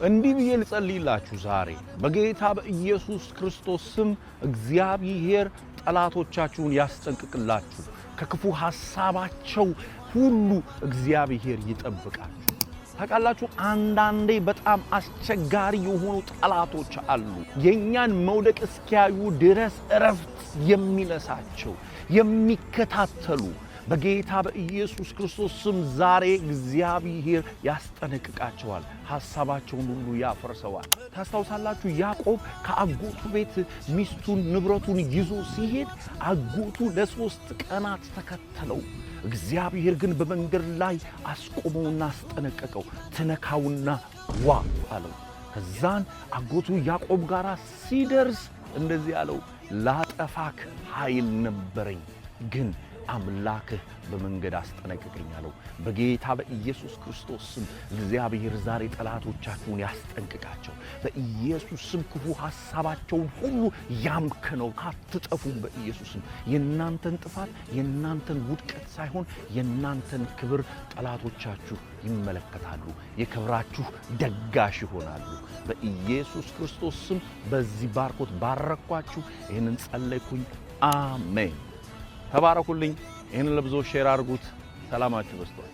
እንዲህ ብዬ ልጸልይላችሁ ዛሬ በጌታ በኢየሱስ ክርስቶስ ስም እግዚአብሔር ጠላቶቻችሁን ያስጠንቅቅላችሁ ከክፉ ሐሳባቸው ሁሉ እግዚአብሔር ይጠብቃችሁ ታውቃላችሁ አንዳንዴ በጣም አስቸጋሪ የሆኑ ጠላቶች አሉ የኛን መውደቅ እስኪያዩ ድረስ እረፍት የሚነሳቸው የሚከታተሉ በጌታ በኢየሱስ ክርስቶስ ስም ዛሬ እግዚአብሔር ያስጠነቅቃቸዋል ሐሳባቸውን ሁሉ ያፈርሰዋል ታስታውሳላችሁ ያዕቆብ ከአጎቱ ቤት ሚስቱን ንብረቱን ይዞ ሲሄድ አጎቱ ለሶስት ቀናት ተከተለው እግዚአብሔር ግን በመንገድ ላይ አስቆመውና አስጠነቀቀው ትነካውና ዋ አለው ከዛን አጎቱ ያዕቆብ ጋር ሲደርስ እንደዚህ አለው ላጠፋክ ኃይል ነበረኝ ግን አምላክህ በመንገድ አስጠነቀቀኝ አለው በጌታ በኢየሱስ ክርስቶስ ስም እግዚአብሔር ዛሬ ጠላቶቻችሁን ያስጠንቅቃቸው በኢየሱስ ስም ክፉ ሐሳባቸውን ሁሉ ያምከነው አትጠፉም በኢየሱስ ስም የናንተን ጥፋት የናንተን ውድቀት ሳይሆን የናንተን ክብር ጠላቶቻችሁ ይመለከታሉ የክብራችሁ ደጋሽ ይሆናሉ በኢየሱስ ክርስቶስ ስም በዚህ ባርኮት ባረኳችሁ ይሄንን ጸለይኩኝ አሜን ተባረኩልኝ ይሄንን ለብዙዎች ሼር አድርጉት ሰላማችሁ በስቷል